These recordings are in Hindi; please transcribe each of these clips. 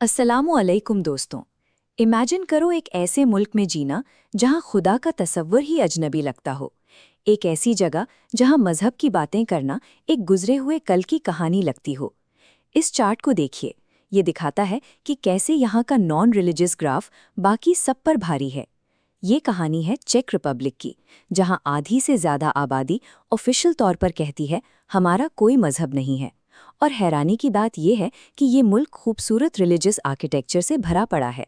अस्सलामुअलैकुम दोस्तों। इमेजिन करो एक ऐसे मुल्क में जीना जहां खुदा का तसव्वुर ही अजनबी लगता हो। एक ऐसी जगह जहां मजहब की बातें करना एक गुजरे हुए कल की कहानी लगती हो। इस चार्ट को देखिए, ये दिखाता है कि कैसे यहाँ का नॉन रिलीजियस ग्राफ बाकी सब पर भारी है। ये कहानी है चेक रिपब्लिक की, जहां आधी से ज्यादा आबादी ऑफिशियल तौर पर कहती है हमारा कोई मजहब नहीं है। और हैरानी की बात यह है कि ये मुल्क खूबसूरत रिलीजियस आर्किटेक्चर से भरा पड़ा है,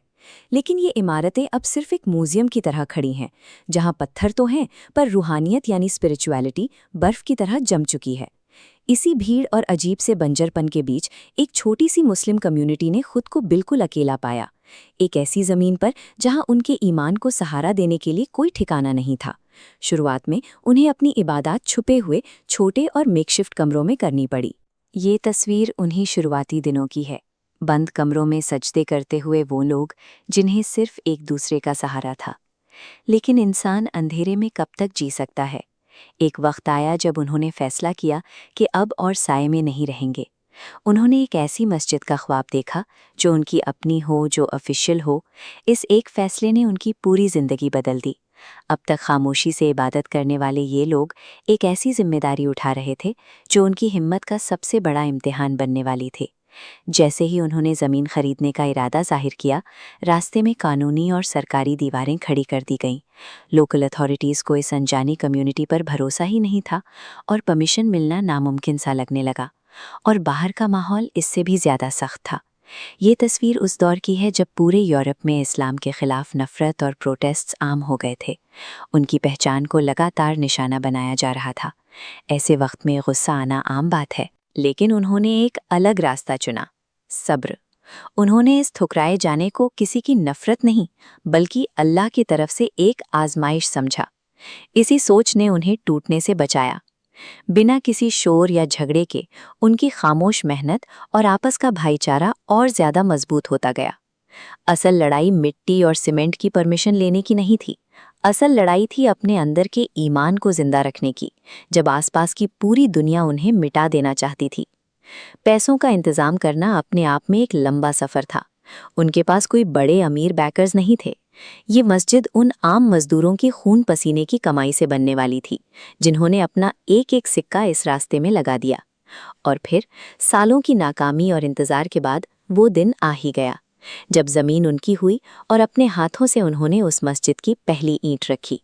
लेकिन ये इमारतें अब सिर्फ एक म्यूजियम की तरह खड़ी हैं, जहां पत्थर तो हैं पर रूहानियत यानी स्पिरिचुअलिटी बर्फ की तरह जम चुकी है। इसी भीड़ और अजीब से बंजरपन के बीच एक छोटी सी मुस्लिम कम्युनिटी ने खुद को बिल्कुल अकेला पाया, एक ऐसी जमीन पर जहां उनके ईमान को सहारा देने के लिए कोई ठिकाना नहीं था। शुरुआत में उन्हें अपनी इबादत छुपे हुए छोटे और मेकशिफ्ट कमरों में करनी पड़ी। ये तस्वीर उन्हीं शुरुआती दिनों की है, बंद कमरों में सजदे करते हुए वो लोग जिन्हें सिर्फ एक दूसरे का सहारा था। लेकिन इंसान अंधेरे में कब तक जी सकता है? एक वक्त आया जब उन्होंने फैसला किया कि अब और साए में नहीं रहेंगे। उन्होंने एक ऐसी मस्जिद का ख्वाब देखा जो उनकी अपनी हो, जो ऑफिशियल हो। इस एक फैसले ने उनकी पूरी जिंदगी बदल दी। अब तक खामोशी से इबादत करने वाले ये लोग एक ऐसी जिम्मेदारी उठा रहे थे जो उनकी हिम्मत का सबसे बड़ा इम्तिहान बनने वाली थी। जैसे ही उन्होंने ज़मीन खरीदने का इरादा जाहिर किया, रास्ते में कानूनी और सरकारी दीवारें खड़ी कर दी गईं। लोकल अथॉरिटीज़ को इस अनजानी कम्युनिटी पर भरोसा ही नहीं था और परमिशन मिलना नामुमकिन सा लगने लगा। और बाहर का माहौल इससे भी ज़्यादा सख्त था। ये तस्वीर उस दौर की है जब पूरे यूरोप में इस्लाम के खिलाफ नफरत और प्रोटेस्ट्स आम हो गए थे। उनकी पहचान को लगातार निशाना बनाया जा रहा था। ऐसे वक्त में गुस्सा आना आम बात है, लेकिन उन्होंने एक अलग रास्ता चुना, सब्र। उन्होंने इस ठुकराए जाने को किसी की नफरत नहीं, बल्कि अल्लाह की तरफ से एक आजमाइश समझा। इसी सोच ने उन्हें टूटने से बचाया। बिना किसी शोर या झगड़े के उनकी खामोश मेहनत और आपस का भाईचारा और ज्यादा मजबूत होता गया। असल लड़ाई मिट्टी और सीमेंट की परमिशन लेने की नहीं थी। असल लड़ाई थी अपने अंदर के ईमान को जिंदा रखने की, जब आसपास की पूरी दुनिया उन्हें मिटा देना चाहती थी। पैसों का इंतजाम करना अपने आप में एक लंबा सफर था। उनके पास कोई बड़े अमीर बैकर्स नहीं थे। ये मस्जिद उन आम मजदूरों की खून पसीने की कमाई से बनने वाली थी, जिन्होंने अपना एक एक सिक्का इस रास्ते में लगा दिया। और फिर सालों की नाकामी और इंतजार के बाद वो दिन आ ही गया, जब जमीन उनकी हुई और अपने हाथों से उन्होंने उस मस्जिद की पहली ईंट रखी।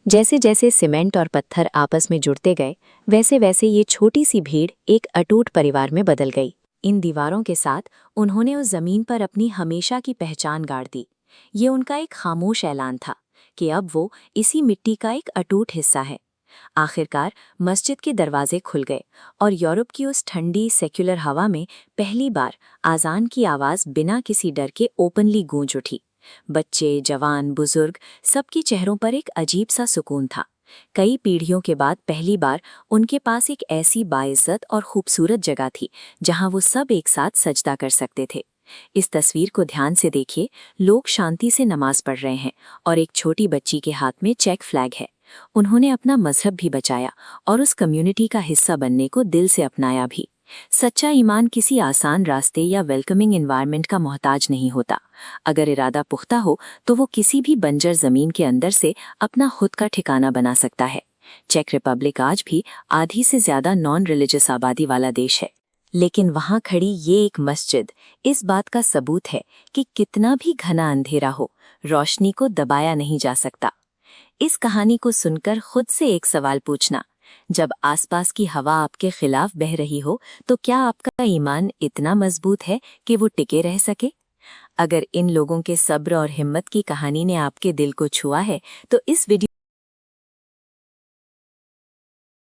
जैसे जैसे सीमेंट और पत्थर आपस में जुड़ते गए, वैसे वैसे ये छोटी सी भीड़ एक अटूट परिवार में बदल गई। इन दीवारों के साथ उन्होंने उस जमीन पर अपनी हमेशा की पहचान गाड़ दी। ये उनका एक खामोश ऐलान था कि अब वो इसी मिट्टी का एक अटूट हिस्सा है। आखिरकार मस्जिद के दरवाजे खुल गए और यूरोप की उस ठंडी सेक्युलर हवा में पहली बार आज़ान की आवाज़ बिना किसी डर के ओपनली गूंज उठी। बच्चे, जवान, बुजुर्ग, सबके चेहरों पर एक अजीब सा सुकून था। कई पीढ़ियों के बाद पहली बार उनके पास एक ऐसी बाइज्जत और खूबसूरत जगह थी जहां वो सब एक साथ सजदा कर सकते थे। इस तस्वीर को ध्यान से देखिए। लोग शांति से नमाज पढ़ रहे हैं और एक छोटी बच्ची के हाथ में चेक फ्लैग है। उन्होंने अपना मजहब भी बचाया और उस कम्युनिटी का हिस्सा बनने को दिल से अपनाया भी। सच्चा ईमान किसी आसान रास्ते या वेलकमिंग एनवायरनमेंट का मोहताज नहीं होता। अगर इरादा पुख्ता हो तो वो किसी भी बंजर जमीन के अंदर से अपना खुद का ठिकाना बना सकता है। चेक रिपब्लिक आज भी आधी से ज्यादा नॉन रिलीजियस आबादी वाला देश है, लेकिन वहां खड़ी ये एक मस्जिद इस बात का सबूत है कि कितना भी घना अंधेरा हो, रोशनी को दबाया नहीं जा सकता। इस कहानी को सुनकर खुद से एक सवाल पूछना, जब आसपास की हवा आपके खिलाफ बह रही हो तो क्या आपका ईमान इतना मजबूत है कि वो टिके रह सके? अगर इन लोगों के सब्र और हिम्मत की कहानी ने आपके दिल को छुआ है तो इस वीडियो